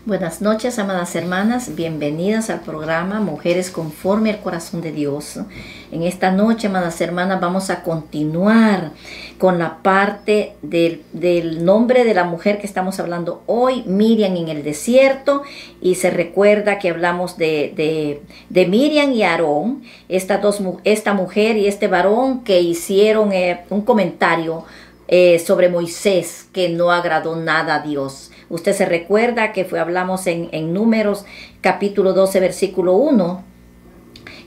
Buenas noches, amadas hermanas, bienvenidas al programa Mujeres conforme al corazón de Dios. En esta noche, amadas hermanas, vamos a continuar con la parte del nombre de la mujer que estamos hablando hoy, Miriam en el desierto. Y se recuerda que hablamos de Miriam y Aarón, esta mujer y este varón que hicieron un comentario sobre Moisés que no agradó nada a Dios. Usted se recuerda que hablamos en Números capítulo 12 versículo 1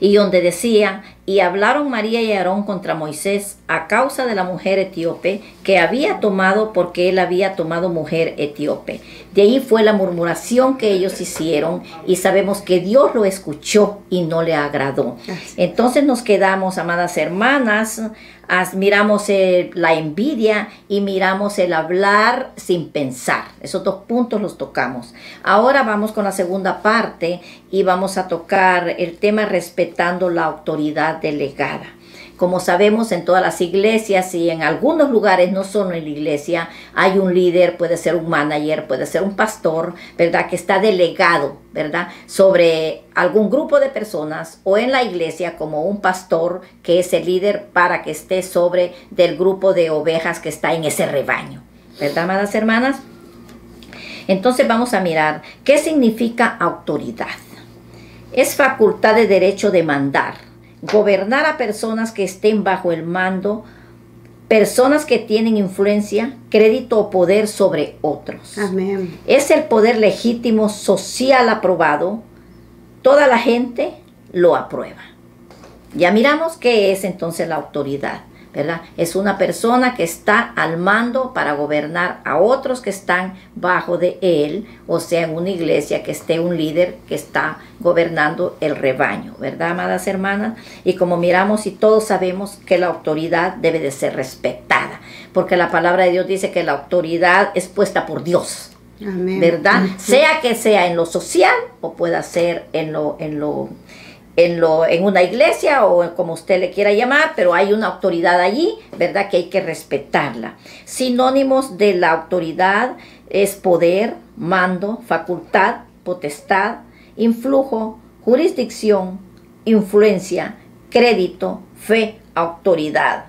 y donde decía: y hablaron María y Aarón contra Moisés a causa de la mujer etíope que había tomado, porque él había tomado mujer etíope. De ahí fue la murmuración que ellos hicieron y sabemos que Dios lo escuchó y no le agradó. Entonces nos quedamos, amadas hermanas, miramos la envidia y miramos el hablar sin pensar. Esos dos puntos los tocamos. Ahora vamos con la segunda parte y vamos a tocar el tema respetando la autoridad delegada. Como sabemos, en todas las iglesias y en algunos lugares, no solo en la iglesia, hay un líder, puede ser un manager, puede ser un pastor, ¿verdad? Que está delegado, ¿verdad? Sobre algún grupo de personas, o en la iglesia como un pastor que es el líder para que esté sobre del grupo de ovejas que está en ese rebaño, ¿verdad, amadas hermanas? Entonces vamos a mirar qué significa autoridad. Es facultad de derecho de mandar, gobernar a personas que estén bajo el mando, personas que tienen influencia, crédito o poder sobre otros. Amén. Es el poder legítimo social aprobado. Toda la gente lo aprueba. Ya miramos qué es entonces la autoridad, ¿verdad? Es una persona que está al mando para gobernar a otros que están bajo de él, o sea, en una iglesia que esté un líder que está gobernando el rebaño, ¿verdad, amadas hermanas? Y como miramos y todos sabemos que la autoridad debe de ser respetada, porque la palabra de Dios dice que la autoridad es puesta por Dios. Amén. ¿Verdad? Sea que sea en lo social o pueda ser en una iglesia o como usted le quiera llamar, pero hay una autoridad allí, ¿verdad? Que hay que respetarla. Sinónimos de la autoridad es poder, mando, facultad, potestad, influjo, jurisdicción, influencia, crédito, fe, autoridad.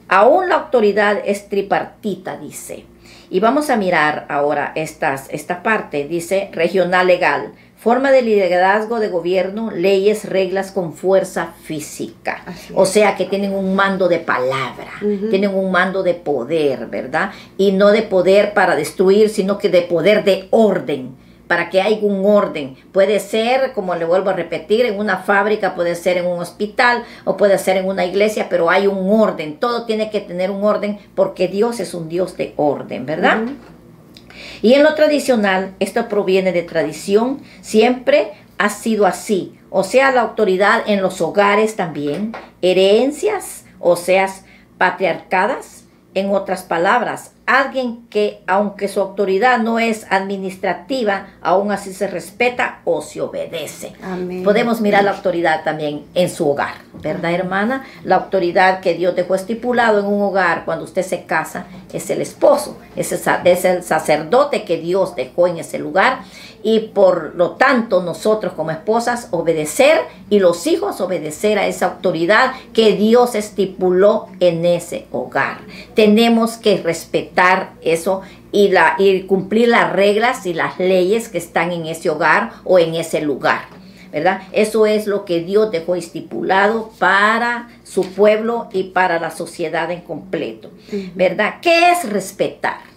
Aún la autoridad es tripartita, dice. Y vamos a mirar ahora esta parte. Dice regional legal, forma de liderazgo de gobierno, leyes, reglas con fuerza física. O sea que tienen un mando de palabra, tienen un mando de poder, ¿verdad? Y no de poder para destruir, sino que de poder de orden, para que haya un orden. Puede ser, como le vuelvo a repetir, en una fábrica, puede ser en un hospital o puede ser en una iglesia, pero hay un orden. Todo tiene que tener un orden porque Dios es un Dios de orden, ¿verdad? Y en lo tradicional, esto proviene de tradición, siempre ha sido así. O sea, la autoridad en los hogares también, herencias, o sea, patriarcadas. En otras palabras, alguien que, aunque su autoridad no es administrativa, aún así se respeta o se obedece. Amén. Podemos mirar la autoridad también en su hogar, ¿verdad, hermana? La autoridad que Dios dejó estipulado en un hogar cuando usted se casa es el esposo, es el sacerdote que Dios dejó en ese lugar. Y por lo tanto nosotros como esposas obedecer y los hijos obedecer a esa autoridad que Dios estipuló en ese hogar. Tenemos que respetar eso y cumplir las reglas y las leyes que están en ese hogar o en ese lugar, ¿verdad? Eso es lo que Dios dejó estipulado para su pueblo y para la sociedad en completo, ¿verdad? ¿Qué es respetar?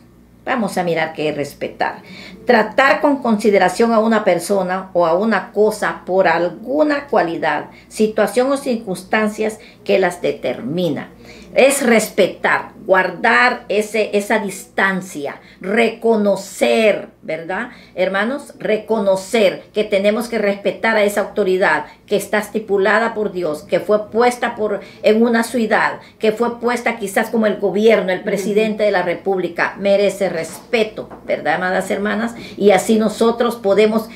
Vamos a mirar qué es respetar. Tratar con consideración a una persona o a una cosa por alguna cualidad, situación o circunstancias que las determina. Es respetar, guardar esa distancia, reconocer, ¿verdad, hermanos? Reconocer que tenemos que respetar a esa autoridad que está estipulada por Dios, que fue puesta en una ciudad, que fue puesta quizás como el gobierno, el presidente de la república, merece respeto, ¿verdad, amadas hermanas? Y así nosotros podemos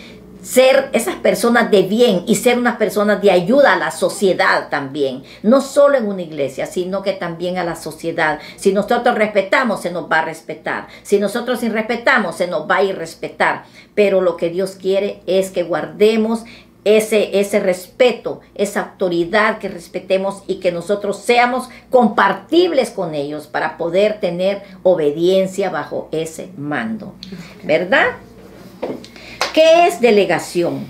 ser esas personas de bien y ser unas personas de ayuda a la sociedad también. No solo en una iglesia, sino que también a la sociedad. Si nosotros respetamos, se nos va a respetar. Si nosotros irrespetamos, se nos va a irrespetar. Pero lo que Dios quiere es que guardemos ese respeto, esa autoridad, que respetemos y que nosotros seamos compatibles con ellos para poder tener obediencia bajo ese mando. ¿Verdad? ¿Qué es delegación?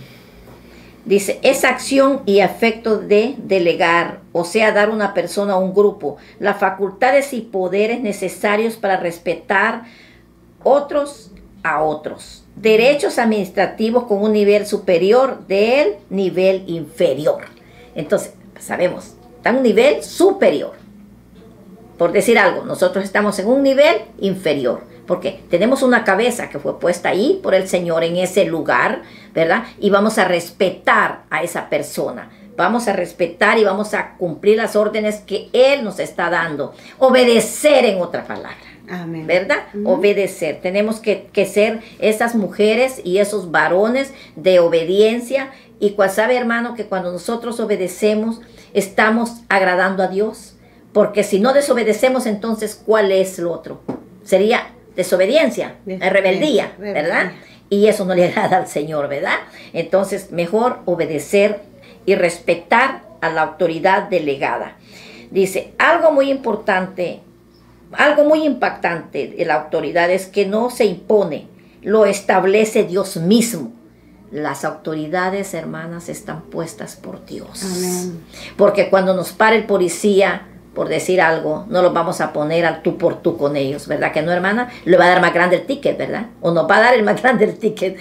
Dice, es acción y efecto de delegar, o sea, dar a una persona o un grupo las facultades y poderes necesarios para respetar otros a otros. Derechos administrativos con un nivel superior del nivel inferior. Entonces, sabemos, está en un nivel superior. Por decir algo, nosotros estamos en un nivel inferior, porque tenemos una cabeza que fue puesta ahí por el Señor en ese lugar, ¿verdad? Y vamos a respetar a esa persona. Vamos a respetar y vamos a cumplir las órdenes que Él nos está dando. Obedecer, en otra palabra. Amén. ¿Verdad? Obedecer. Tenemos que ser esas mujeres y esos varones de obediencia. Y sabe, hermano, que cuando nosotros obedecemos, estamos agradando a Dios. Porque si no desobedecemos, entonces, ¿cuál es lo otro? Sería desobediencia, rebeldía, ¿verdad? Y eso no le agrada al Señor, ¿verdad? Entonces, mejor obedecer y respetar a la autoridad delegada. Dice, algo muy importante, algo muy impactante de la autoridad es que no se impone, lo establece Dios mismo. Las autoridades, hermanas, están puestas por Dios. Amén. Porque cuando nos para el policía, por decir algo, no los vamos a poner al tú por tú con ellos, ¿verdad que no, hermana? Le va a dar más grande el ticket, ¿verdad? O nos va a dar el más grande el ticket.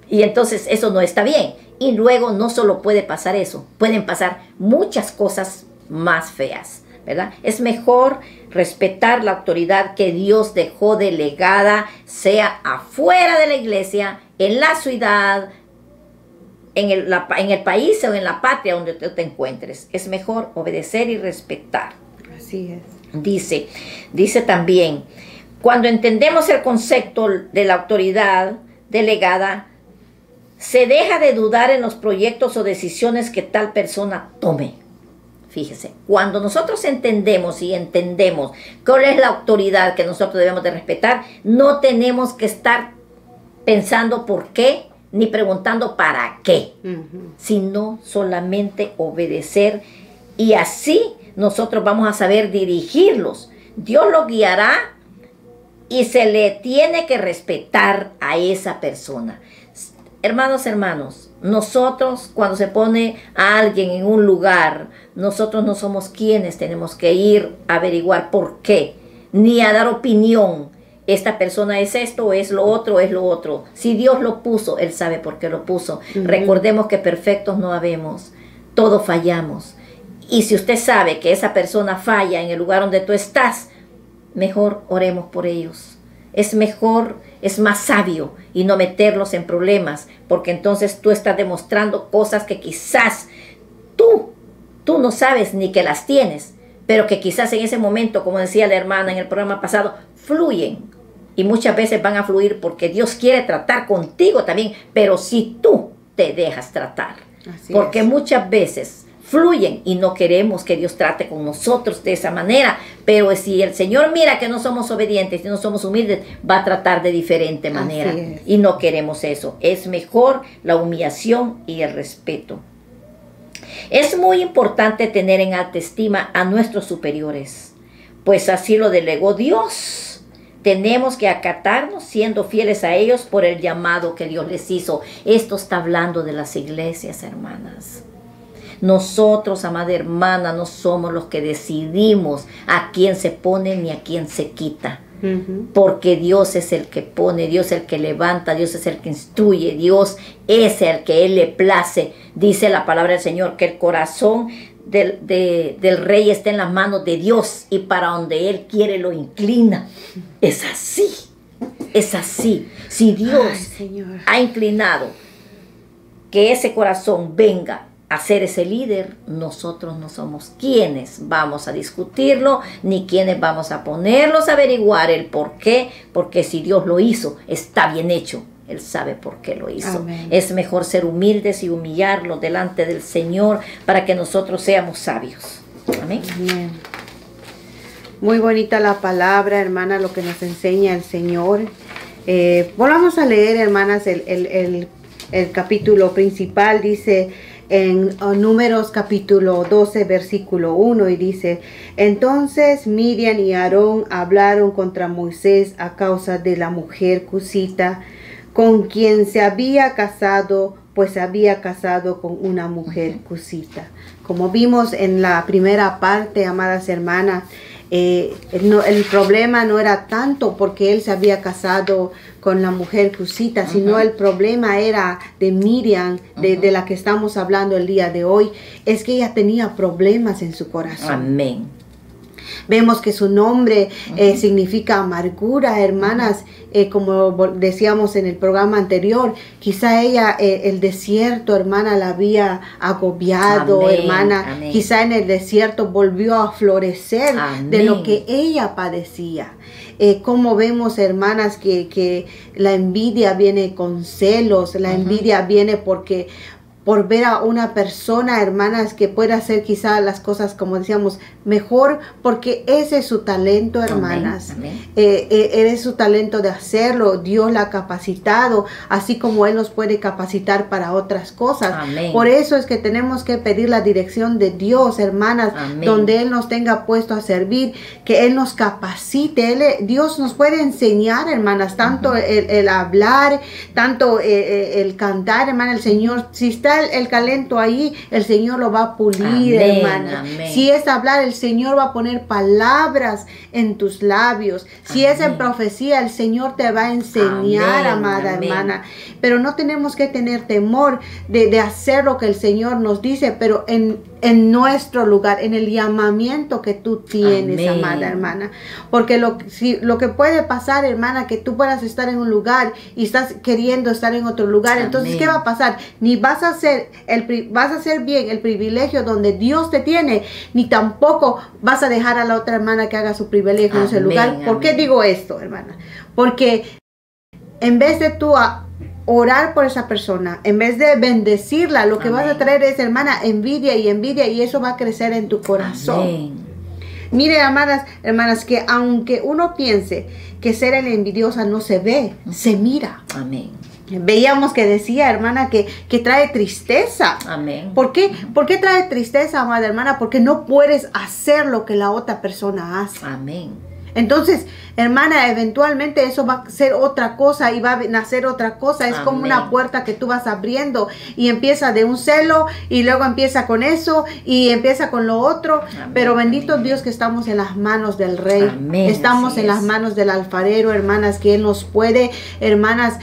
Y entonces eso no está bien. Y luego no solo puede pasar eso, pueden pasar muchas cosas más feas, ¿verdad? Es mejor respetar la autoridad que Dios dejó delegada, sea afuera de la iglesia, en la ciudad, en el país o en la patria donde tú te encuentres. Es mejor obedecer y respetar. Así es. Dice también, cuando entendemos el concepto de la autoridad delegada, se deja de dudar en los proyectos o decisiones que tal persona tome. Fíjese, cuando nosotros entendemos cuál es la autoridad que nosotros debemos de respetar, no tenemos que estar pensando por qué, ni preguntando para qué, sino solamente obedecer, y así nosotros vamos a saber dirigirlos. Dios los guiará y se le tiene que respetar a esa persona. Hermanos, nosotros cuando se pone a alguien en un lugar, nosotros no somos quienes tenemos que ir a averiguar por qué, ni a dar opinión. Esta persona es esto, o es lo otro, es lo otro. Si Dios lo puso, Él sabe por qué lo puso. Recordemos que perfectos no habemos, todos fallamos. Y si usted sabe que esa persona falla en el lugar donde tú estás, mejor oremos por ellos. Es mejor, es más sabio y no meterlos en problemas, porque entonces tú estás demostrando cosas que quizás tú no sabes ni que las tienes, pero que quizás en ese momento, como decía la hermana en el programa pasado, fluyen. Y muchas veces van a fluir porque Dios quiere tratar contigo también, pero si tú te dejas tratar. Porque muchas veces fluyen y no queremos que Dios trate con nosotros de esa manera, pero si el Señor mira que no somos obedientes y no somos humildes, va a tratar de diferente manera, y no queremos eso. Es mejor la humillación y el respeto. Es muy importante tener en alta estima a nuestros superiores, pues así lo delegó Dios. Tenemos que acatarnos siendo fieles a ellos por el llamado que Dios les hizo. Esto está hablando de las iglesias, hermanas. Nosotros, amada hermana, no somos los que decidimos a quién se pone ni a quién se quita. Porque Dios es el que pone, Dios es el que levanta, Dios es el que instruye, Dios es el que Él le place. Dice la palabra del Señor que el corazón del rey está en las manos de Dios, y para donde Él quiere lo inclina. Es así, es así. Si Dios ha inclinado que ese corazón venga a ser ese líder, nosotros no somos quienes vamos a discutirlo, ni quienes vamos a ponerlos a averiguar el por qué, porque si Dios lo hizo, está bien hecho. Él sabe por qué lo hizo. Amén. Es mejor ser humildes y humillarlo delante del Señor para que nosotros seamos sabios. Amén. Amén. Muy bonita la palabra, hermana, lo que nos enseña el Señor. Volvamos a leer, hermanas, el capítulo principal. Dice en Números capítulo 12, versículo 1, y dice: entonces Miriam y Aarón hablaron contra Moisés a causa de la mujer cusita con quien se había casado, pues se había casado con una mujer cusita. Como vimos en la primera parte, amadas hermanas, el problema no era tanto porque él se había casado con la mujer cusita, sino el problema era de Miriam, de la que estamos hablando el día de hoy, es que ella tenía problemas en su corazón. Amén. Vemos que su nombre significa amargura, hermanas. Como decíamos en el programa anterior, quizá ella, el desierto, hermana, la había agobiado. Amén, hermana. Amén. Quizá en el desierto volvió a florecer. Amén. De lo que ella padecía. Como vemos, hermanas, que la envidia viene con celos, la envidia viene por ver a una persona, hermanas, que pueda hacer quizá las cosas, como decíamos, mejor, porque ese es su talento, hermanas. Amén. Es su talento de hacerlo. Dios la ha capacitado, así como Él nos puede capacitar para otras cosas. Amén. Por eso es que tenemos que pedir la dirección de Dios, hermanas. Amén. Donde Él nos tenga puesto a servir, que Él nos capacite. Dios nos puede enseñar, hermanas, tanto el hablar, tanto el cantar, hermana. El Señor, si está el talento ahí, el Señor lo va a pulir. Amén, hermana. Amén. Si es hablar, el Señor va a poner palabras en tus labios. Si es en profecía, el Señor te va a enseñar, amada hermana. Pero no tenemos que tener temor de hacer lo que el Señor nos dice, pero en nuestro lugar, en el llamamiento que tú tienes, amada hermana. Porque lo que puede pasar, hermana, que tú puedas estar en un lugar y estás queriendo estar en otro lugar. Entonces, ¿qué va a pasar? Ni vas a hacer bien el privilegio donde Dios te tiene, ni tampoco vas a dejar a la otra hermana que haga su privilegio en ese lugar. ¿Por qué digo esto, hermana? Porque en vez de tú orar por esa persona, en vez de bendecirla, lo que vas a traer es, hermana, envidia, y eso va a crecer en tu corazón. Amén. Mire, hermanas, que aunque uno piense que ser el envidiosa no se ve, se mira. Amén. Veíamos que decía, hermana, que trae tristeza. Amén. ¿Por qué? ¿Por qué trae tristeza, amada hermana? Porque no puedes hacer lo que la otra persona hace. Amén. Entonces, hermana, eventualmente eso va a ser otra cosa y va a nacer otra cosa. Es como una puerta que tú vas abriendo y empieza de un celo y luego empieza con eso y empieza con lo otro. Amén. Pero bendito Dios que estamos en las manos del Rey. Amén. Estamos en las manos del alfarero, hermanas, que Él nos puede, hermanas,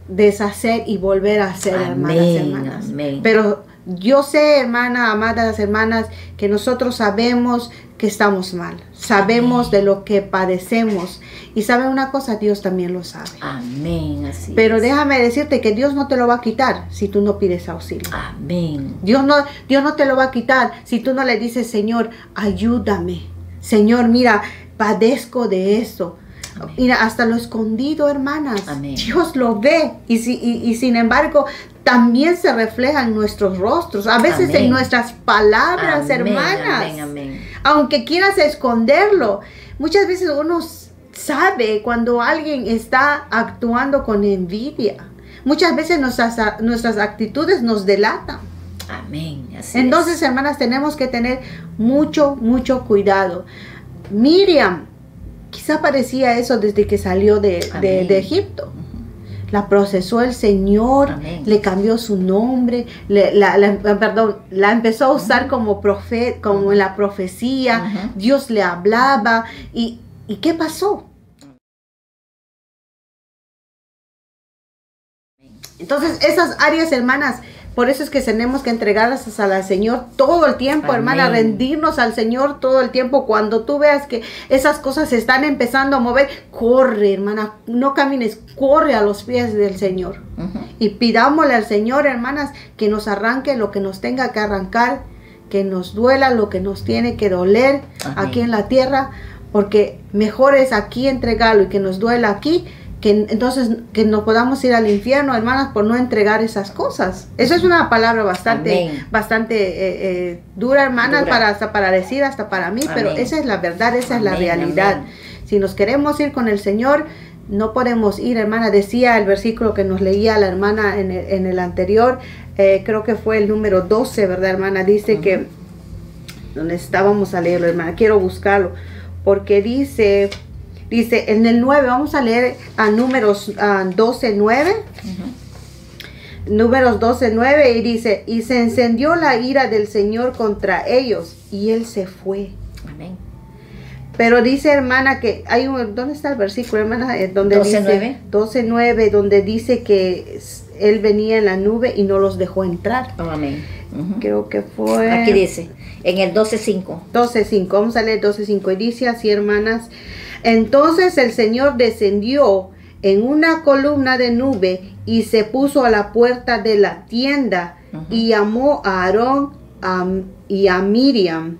deshacer y volver a hacer. Amén, hermanas. Amén. Pero yo sé, hermana, amadas hermanas, que nosotros sabemos que estamos mal. Sabemos de lo que padecemos. Y sabe una cosa, Dios también lo sabe. Amén. Así Pero déjame decirte que Dios no te lo va a quitar si tú no pides auxilio. Amén. Dios no te lo va a quitar si tú no le dices, Señor, ayúdame. Señor, mira, padezco de esto. Amén. Mira, hasta lo escondido, hermanas. Amén. Dios lo ve. Y sin embargo, también se refleja en nuestros rostros. A veces en nuestras palabras, hermanas. Amén, amén. Aunque quieras esconderlo. Muchas veces uno sabe cuando alguien está actuando con envidia. Muchas veces nuestras actitudes nos delatan. Amén. Así Entonces, hermanas, tenemos que tener mucho cuidado. Miriam quizá parecía eso desde que salió de Egipto. La procesó el Señor. Amén. Le cambió su nombre, la empezó a usar como profeta, como en la profecía. Dios le hablaba. ¿Y qué pasó? Entonces, esas áreas, hermanas, por eso es que tenemos que entregarlas al Señor todo el tiempo. Amén. Hermana, rendirnos al Señor todo el tiempo. Cuando tú veas que esas cosas se están empezando a mover, corre, hermana, no camines, corre a los pies del Señor. Y pidámosle al Señor, hermanas, que nos arranque lo que nos tenga que arrancar, que nos duela lo que nos tiene que doler. Amén. Aquí en la tierra, porque mejor es aquí entregarlo y que nos duela aquí, que entonces que no podamos ir al infierno, hermanas, por no entregar esas cosas. Eso es una palabra bastante dura, hermanas, hasta para decir, hasta para mí, pero esa es la verdad, esa es la realidad. Si nos queremos ir con el Señor, no podemos ir, hermana. Decía el versículo que nos leía la hermana en el anterior, creo que fue el número 12, ¿verdad, hermana? Dice que, donde estábamos a leerlo, hermana, quiero buscarlo, porque dice en el 9, vamos a leer a Números 12:9. Números 12:9, y dice, y se encendió la ira del Señor contra ellos, y Él se fue. Amén. Pero dice, hermana, que hay ¿dónde está el versículo, hermana? Donde 12:9. 12:9, donde dice que Él venía en la nube y no los dejó entrar. Oh, amén. Creo que fue... Aquí dice, en el 12:5. 12:5, vamos a leer 12:5, y dice así, hermanas: entonces el Señor descendió en una columna de nube y se puso a la puerta de la tienda y llamó a Aarón y a Miriam.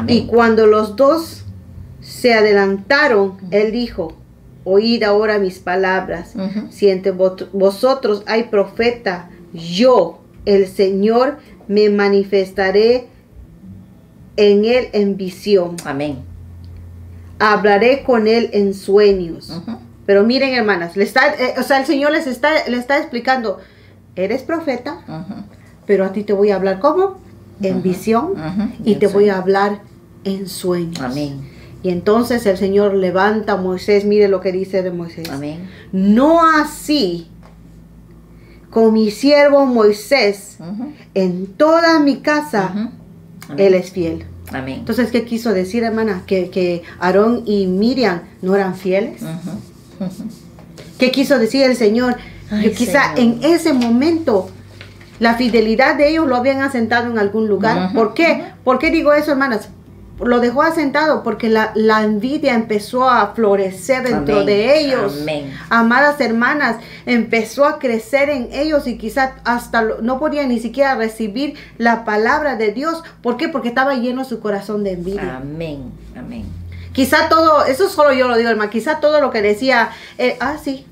Y cuando los dos se adelantaron, Él dijo: oíd ahora mis palabras. Si entre vosotros hay profeta, yo, el Señor, me manifestaré en él en visión. Amén. Hablaré con él en sueños. Pero miren, hermanas, el Señor les está explicando: eres profeta, pero a ti te voy a hablar ¿cómo? En visión, y te voy a hablar en sueños. Amén. Y entonces el Señor levanta a Moisés. Mire lo que dice de Moisés. Amén. No así con mi siervo Moisés, en toda mi casa, él es fiel. Amén. Entonces, ¿qué quiso decir, hermana? Que Aarón y Miriam no eran fieles. ¿Qué quiso decir el Señor? Que quizá en ese momento la fidelidad de ellos lo habían asentado en algún lugar. ¿Por qué? ¿Por qué digo eso, hermanas? Lo dejó asentado porque la envidia empezó a florecer dentro de ellos. Amén. Amadas hermanas, empezó a crecer en ellos y quizás hasta no podían ni siquiera recibir la palabra de Dios. ¿Por qué? Porque estaba lleno su corazón de envidia. Amén. Amén. Quizá todo, eso solo yo lo digo, hermana, quizá todo lo que decía, sí,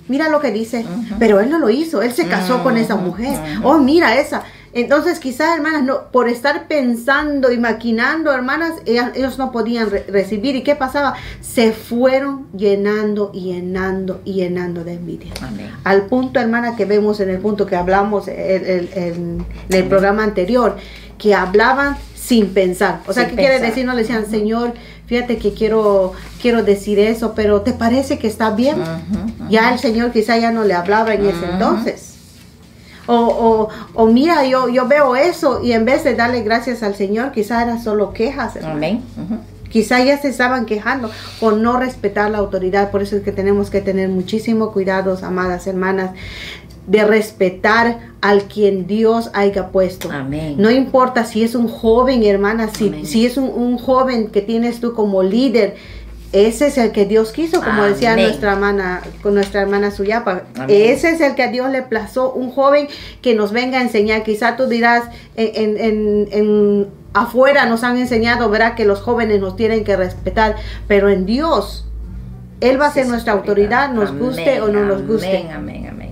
mira lo que dice, pero él no lo hizo, él se casó con esa mujer. Oh, mira esa. Entonces quizás, hermanas, no, por estar pensando y maquinando, hermanas, ellos no podían recibir. ¿Y qué pasaba? Se fueron llenando y llenando y llenando de envidia. Amén. Al punto, hermana, que vemos en el punto que hablamos en el programa anterior, que hablaban sin pensar. O sea, ¿qué quiere decir? No le decían: Señor, fíjate que quiero decir eso, pero ¿te parece que está bien? Ya el Señor quizá ya no le hablaba en ese entonces. O mira, yo veo eso, y en vez de darle gracias al Señor, quizá era solo quejas. Amén. Quizá ya se estaban quejando por no respetar la autoridad. Por eso es que tenemos que tener muchísimo cuidado, amadas hermanas, de respetar al quien Dios haya puesto. Amén. No importa si es un joven, hermana, si es un joven que tienes tú como líder, ese es el que Dios quiso, como decía nuestra hermana Suyapa. Ese es el que a Dios le plazó, un joven que nos venga a enseñar. Quizá tú dirás, afuera nos han enseñado, ¿verdad?, que los jóvenes nos tienen que respetar, pero en Dios, Él va a ser nuestra autoridad, nos guste o no nos guste. Amén, amén.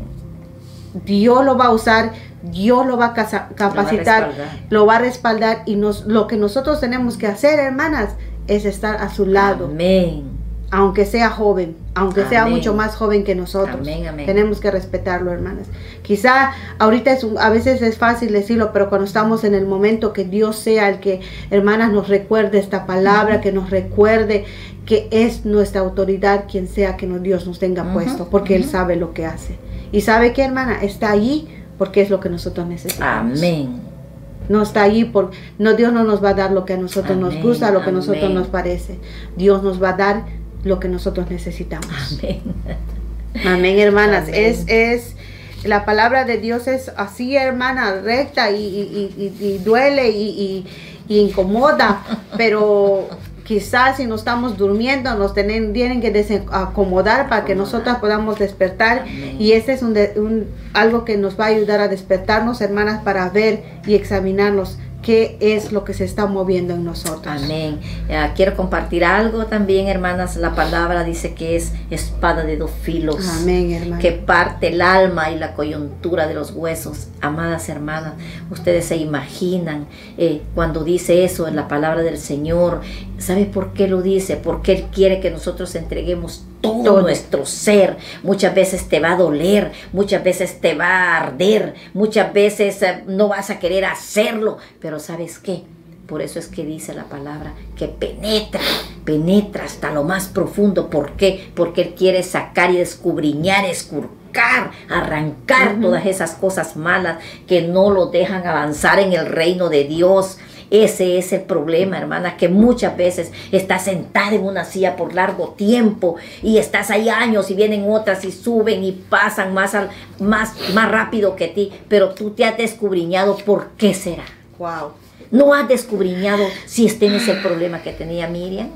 Dios lo va a usar, Dios lo va a capacitar, lo va a respaldar, y lo que nosotros tenemos que hacer, hermanas, es estar a su lado. Amén. Aunque sea joven, aunque sea mucho más joven que nosotros. Amén, amén. Tenemos que respetarlo, hermanas. Quizá ahorita a veces es fácil decirlo, pero cuando estamos en el momento, que Dios sea el que, hermanas, nos recuerde esta palabra, que nos recuerde que es nuestra autoridad, quien sea que Dios nos tenga puesto, porque Él sabe lo que hace. Y sabe que, hermana, está allí porque es lo que nosotros necesitamos. Amén. No está allí Dios no nos va a dar lo que a nosotros nos gusta, lo que a nosotros nos parece. Dios nos va a dar lo que nosotros necesitamos. Amén. Amén, hermanas. Amén. La palabra de Dios es así, hermana, recta y duele y incomoda, pero quizás si no estamos durmiendo, nos tienen que desacomodar para que nosotras podamos despertar. Amén. Y este es algo que nos va a ayudar a despertarnos, hermanas, para ver y examinarnos qué es lo que se está moviendo en nosotros. Amén. Quiero compartir algo también, hermanas. La palabra dice que es espada de dos filos. Amén, hermana. Que parte el alma y la coyuntura de los huesos. Amadas hermanas, ustedes se imaginan cuando dice eso en la palabra del Señor. ¿Sabe por qué lo dice? Porque Él quiere que nosotros entreguemos todo nuestro ser. Muchas veces te va a doler, muchas veces te va a arder, muchas veces no vas a querer hacerlo, pero ¿sabes qué? Por eso es que dice la palabra que penetra hasta lo más profundo. ¿Por qué? Porque Él quiere sacar y escudriñar, escurcar, arrancar todas esas cosas malas que no lo dejan avanzar en el reino de Dios. Ese es el problema, hermana, que muchas veces estás sentada en una silla por largo tiempo y estás ahí años y vienen otras y suben y pasan más rápido que ti, pero tú te has descubriñado. ¿Por qué será? Wow. ¿No has descubriñado si este es el problema que tenía Miriam?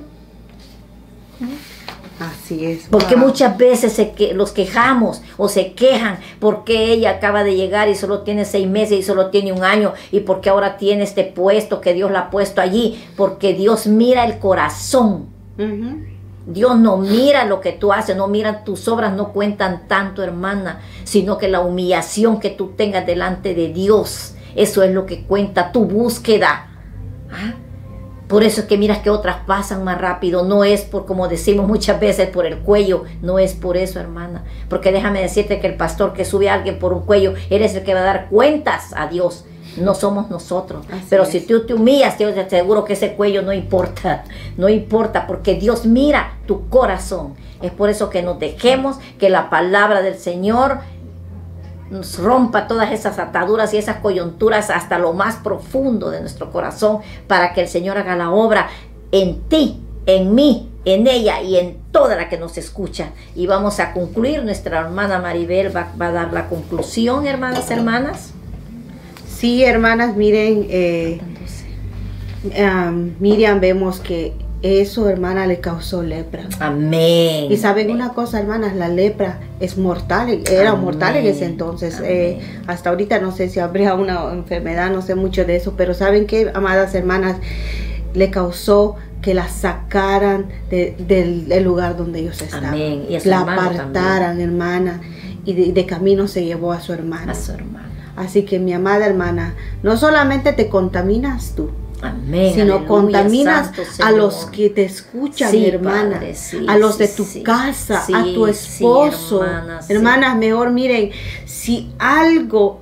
Así es. Porque muchas veces los quejamos o se quejan porque ella acaba de llegar y solo tiene 6 meses y solo tiene 1 año, y porque ahora tiene este puesto que Dios la ha puesto allí, porque Dios mira el corazón. Dios no mira lo que tú haces, no mira tus obras, no cuentan tanto, hermana, sino que la humillación que tú tengas delante de Dios, eso es lo que cuenta, tu búsqueda. Por eso es que miras que otras pasan más rápido. No es por, como decimos muchas veces, por el cuello. No es por eso, hermana. Porque déjame decirte que el pastor que sube a alguien por un cuello, eres el que va a dar cuentas a Dios. No somos nosotros. Pero si tú te humillas, yo te aseguro que ese cuello no importa. No importa, porque Dios mira tu corazón. Es por eso que nos dejemos que la palabra del Señor nos rompa todas esas ataduras y esas coyunturas hasta lo más profundo de nuestro corazón, para que el Señor haga la obra en ti, en mí, en ella y en toda la que nos escucha. Y vamos a concluir. Nuestra hermana Maribel va a dar la conclusión, hermanas. Sí, hermanas, miren, Miriam, vemos que eso, hermana, le causó lepra. Amén. Y saben una cosa, hermanas, la lepra es mortal, era mortal en ese entonces. Hasta ahorita no sé si habría una enfermedad, no sé mucho de eso, pero saben que, amadas hermanas, le causó que la sacaran del lugar donde ellos estaban. Amén. Y la apartaran, hermana, y de camino se llevó a su hermana. Así que, mi amada hermana, no solamente te contaminas tú, amén, sino aleluya, contaminas a los que te escuchan, sí, hermana, Padre, sí, a los de sí, tu sí, casa, sí, a tu esposo, sí, hermanas, mejor miren, si algo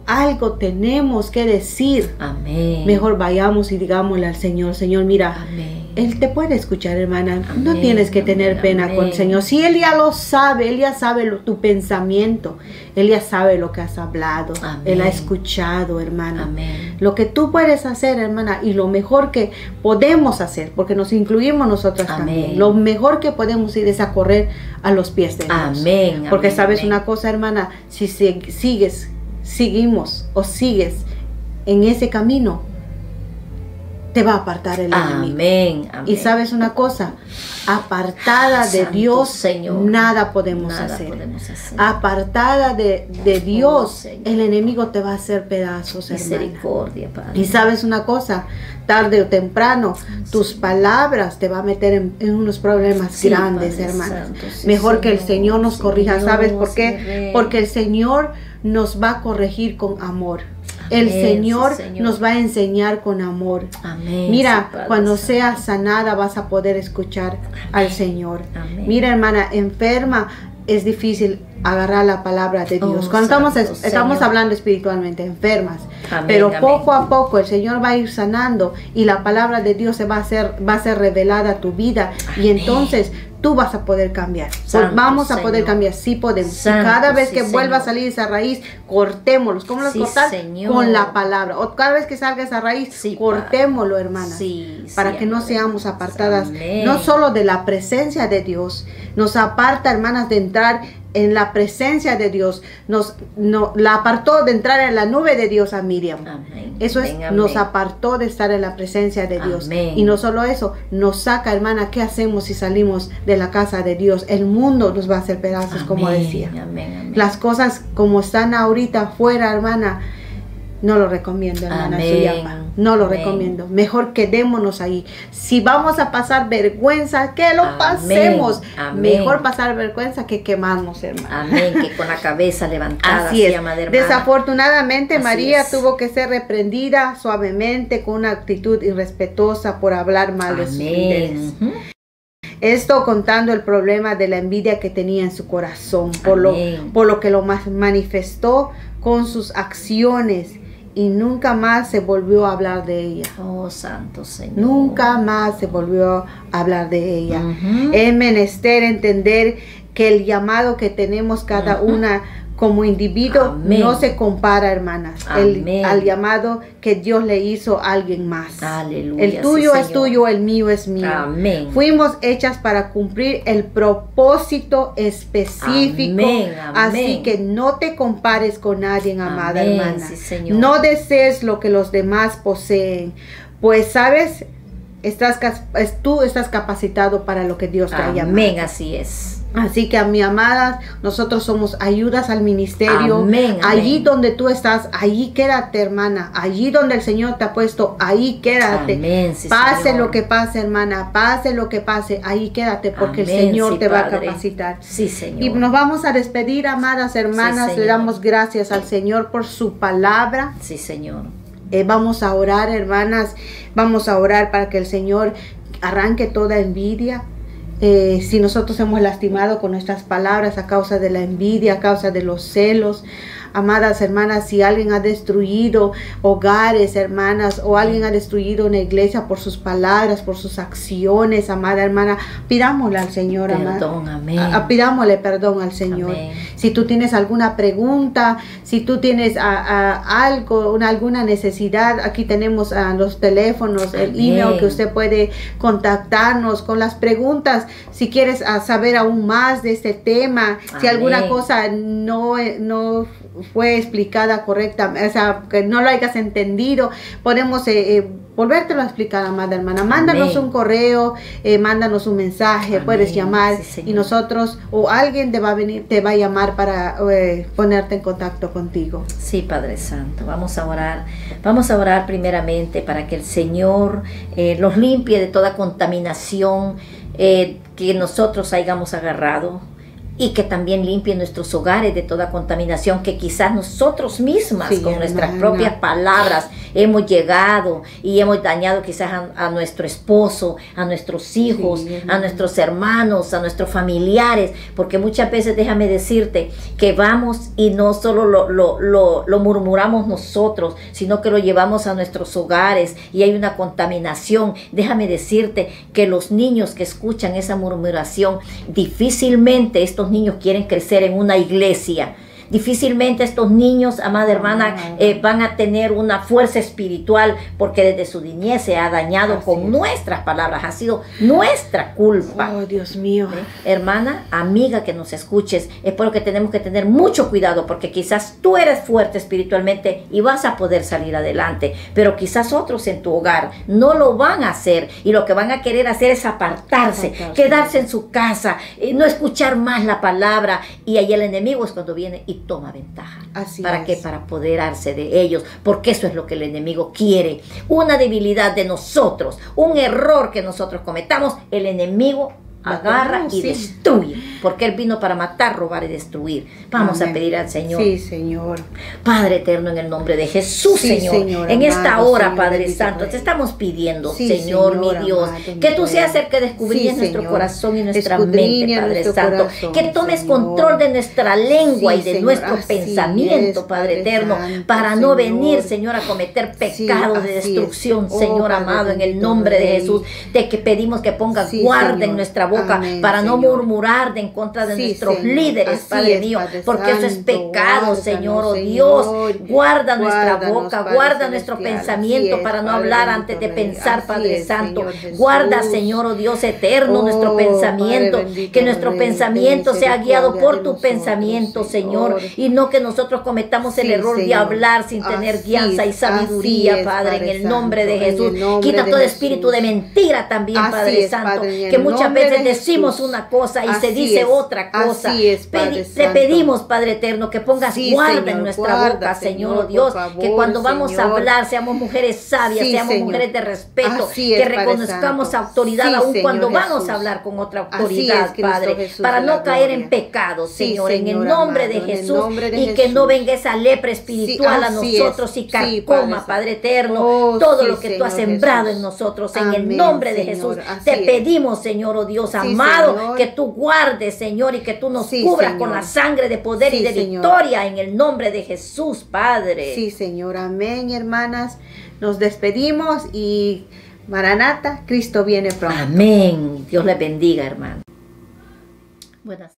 tenemos que decir, amén, mejor vayamos y digámosle al Señor, Señor, mira, amén, Él te puede escuchar, hermana. Amén, no tienes que tener pena amén, con el Señor. Si Él ya lo sabe, Él ya sabe tu pensamiento, Él ya sabe lo que has hablado, amén, Él ha escuchado, hermana. amén. Lo que tú puedes hacer, hermana, y lo mejor que podemos hacer, porque nos incluimos nosotras amén, también, lo mejor que podemos ir es a correr a los pies de Dios. Amén. Porque amén, sabes amén. una cosa, hermana, si sigues en ese camino, te va a apartar el enemigo. Amén, amén. Y sabes una cosa, apartada de Santo Dios, Señor, nada podemos hacer. Apartada de Dios, Señor, el enemigo te va a hacer pedazos, hermana. misericordia, Padre. Y sabes una cosa, tarde o temprano, tus palabras te va a meter en unos problemas Sí, grandes, Padre hermanas. Santo, sí, Mejor que el Señor, Señor nos corrija. Señor, ¿Sabes por qué? Señor. Porque el Señor nos va a corregir con amor. El Amén, Señor, sí, Señor, nos va a enseñar con amor. Amén. Mira, Sí, Padre cuando Santo. seas sanada vas a poder escuchar al Señor. Amén. Mira, hermana, enferma es difícil agarrar la palabra de Dios. Oh, Cuando Santo estamos Señor. hablando espiritualmente, enfermas. Amén, Pero amén. poco a poco el Señor va a ir sanando y la palabra de Dios va a ser revelada a tu vida. Y Amén. entonces tú vas a poder cambiar. Santo Vamos a poder Señor. cambiar, sí podemos. Santo, y cada vez sí, que vuelva a Señor. salir esa raíz, cortémoslos. ¿Cómo los Sí, cortar? Señor. Con la palabra. O cada vez que salga esa raíz, Sí, cortémoslo, hermanas. Sí, para sí, que no amén. seamos apartadas, Amén. no solo de la presencia de Dios, nos aparta, hermanas, de entrar en la presencia de Dios, la apartó de entrar en la nube de Dios a Miriam. Amén. Eso es, Amén, nos amén. apartó de estar en la presencia de Dios. Amén. Y no solo eso, nos saca, hermana, ¿qué hacemos si salimos de la casa de Dios? El mundo nos va a hacer pedazos, como Amén, decía. amén, amén. Las cosas como están ahorita afuera, hermana, no lo recomiendo, hermana Amén. Suyapa. No lo Amén. recomiendo. Mejor quedémonos ahí. Si vamos a pasar vergüenza, que lo Amén. pasemos. Amén. Mejor pasar vergüenza que quemarnos, hermana. Amén, que con la cabeza levantada. Así es. Amada hermana. Desafortunadamente, Así María es. tuvo que ser reprendida suavemente con una actitud irrespetuosa por hablar mal de sus líderes. Amén. Ujú. Esto contando el problema de la envidia que tenía en su corazón, por Amén. lo que lo manifestó con sus acciones y nunca más se volvió a hablar de ella. Oh, santo Señor. Nunca más se volvió a hablar de ella. Ujú. Es menester entender que el llamado que tenemos cada Ujú. una como individuo Amén. no se compara, hermanas, Amén. al llamado que Dios le hizo a alguien más. Aleluya, El tuyo sí, es Señor. tuyo, el mío es mío. Amén. Fuimos hechas para cumplir el propósito específico. Amén, amén. Así que no te compares con nadie, amada Amén, hermana. sí, Señor. No desees lo que los demás poseen, pues sabes, tú estás capacitado para lo que Dios te ha llamado. Amén, así es. Así que, a mi amada, nosotros somos ayudas al ministerio. Amén, Allí amén. donde tú estás, allí quédate, hermana. Allí donde el Señor te ha puesto, ahí quédate. Amén, sí, Pase Señor. lo que pase, hermana. Pase lo que pase, ahí quédate, porque Amén, el Señor sí, te va a Padre. capacitar. Sí, Señor. Y nos vamos a despedir, amadas hermanas. Sí, Le Señor. damos gracias al Señor por su palabra. Sí, Señor. Vamos a orar, hermanas. Vamos a orar para que el Señor arranque toda envidia. Si nosotros hemos lastimado con nuestras palabras a causa de la envidia, a causa de los celos, amadas hermanas, si alguien ha destruido hogares, hermanas, o alguien ha destruido una iglesia por sus palabras, por sus acciones, amada hermana, pidámosle al Señor, Perdón, amén. pidámosle perdón al Señor. Amén. Si tú tienes alguna pregunta, si tú tienes alguna necesidad, aquí tenemos los teléfonos, el Amén. email que usted puede contactarnos con las preguntas. Si quieres saber aún más de este tema, si Amén. alguna cosa no fue explicada correctamente, o sea, que no lo hayas entendido, podemos volvértelo a explicar, amada hermana. Mándanos Amén. un correo, mándanos un mensaje, Amén. puedes llamar, Sí, Señor. y nosotros o alguien te va a llamar para ponerte en contacto contigo. Sí, Padre Santo, vamos a orar. Vamos a orar primeramente para que el Señor los limpie de toda contaminación que nosotros hayamos agarrado, y que también limpie nuestros hogares de toda contaminación que quizás nosotros mismas, Sí, con nuestras hermana. propias palabras, hemos llegado y hemos dañado quizás a nuestro esposo, a nuestros hijos, Sí, a hermana. nuestros hermanos, a nuestros familiares, porque muchas veces, déjame decirte, que vamos y no solo lo murmuramos nosotros, sino que lo llevamos a nuestros hogares y hay una contaminación. Déjame decirte que los niños que escuchan esa murmuración, difícilmente estos niños quieren crecer en una iglesia. Difícilmente estos niños, amada hermana, van a tener una fuerza espiritual, porque desde su niñez se ha dañado Así con es. nuestras palabras, ha sido nuestra culpa. Oh, Dios mío. Hermana, amiga que nos escuches, es por lo que tenemos que tener mucho cuidado, porque quizás tú eres fuerte espiritualmente y vas a poder salir adelante, pero quizás otros en tu hogar no lo van a hacer, y lo que van a querer hacer es apartarse, quedarse en su casa, no escuchar más la palabra, y ahí el enemigo es cuando viene y toma ventaja. Así ¿Para es. qué? Para apoderarse de ellos, porque eso es lo que el enemigo quiere. Una debilidad de nosotros, un error que nosotros cometamos, el enemigo agarra y Sí. destruye, porque él vino para matar, robar y destruir. Vamos Amén. a pedir al Señor. Sí, Señor. Padre eterno, en el nombre de Jesús, Sí, Señor, Señor, en esta amado, hora, Señor, Padre bendito Santo, Padre. te estamos pidiendo, Sí, Señor, mi Señor, Dios, amado, mi que tú seas Padre. el que descubrís Sí, nuestro Señor. corazón y nuestra Escudriña mente, Padre nuestro Santo, corazón, que tomes Señor. control de nuestra lengua Sí, y de Señor, nuestro así pensamiento, es, Padre Padre eterno, Santo, para no Señor. venir, Señor, a cometer pecado de así destrucción, es. Oh, Señor Padre amado, en el bendito nombre de Rey. Jesús, de que pedimos que pongas Sí, guarda Señor. en nuestra boca, Amén, para no Señor. murmurar en contra de Sí, nuestros Señor. líderes, Así Padre es, mío, Padre porque eso es Santo. pecado, Guárdanos, Señor, oh Señor. Dios, guarda nuestra Guárdanos, boca, Padre guarda nuestro celestial. pensamiento, Así es, para no Padre hablar bendito antes de Rey. pensar, Así Padre es, Santo. Señor Jesús. Guarda, Señor, oh Dios eterno, Oh, nuestro pensamiento, Padre bendito que nuestro Rey, pensamiento ten sea guiado misericordia por de tu nosotros, pensamiento, Señor, Señor. y no que nosotros cometamos el Sí, error de Señor. hablar sin tener Así guianza y es, sabiduría, así es, Padre, en Padre el nombre de Santo, en Jesús. el nombre Quita de todo Jesús. espíritu de mentira también, Así Padre es, Santo, Padre, en que el muchas nombre veces veces de decimos Jesús. una cosa y se Así dice es, otra cosa. así es, Padre Te Santo. pedimos, Padre eterno, que pongas Sí, guarda Señor, en nuestra guarda, boca, Señor, Señor, Dios, por favor, que cuando vamos a Señor. hablar seamos mujeres sabias, Sí, seamos Señor. mujeres de respeto, Así que es, Padre reconozcamos Santo. autoridad Sí, aun Señor cuando vamos Jesús. a hablar con otra Así autoridad, es, Cristo Padre, Jesús para de no la caer gloria. en pecado, Sí, Señor, en el Señor nombre amado, de en el Jesús, nombre de y que Jesús. no venga esa lepra espiritual a así nosotros es. y Sí, carcoma, Padre Padre eterno, Oh, todo sí, lo que tú has Señor sembrado Jesús. en nosotros, en el Amén, nombre de Señor, Jesús. así Te es. pedimos, Señor, oh Dios Sí, amado, Señor. que tú guardes, Señor, y que tú nos Sí, cubras Señor. con la sangre de poder y Sí, de Señor. victoria en el nombre de Jesús, Padre. Sí, Señor, amén, hermanas. Nos despedimos y Maranata, Cristo viene pronto. Amén. Dios les bendiga, hermano. Buenas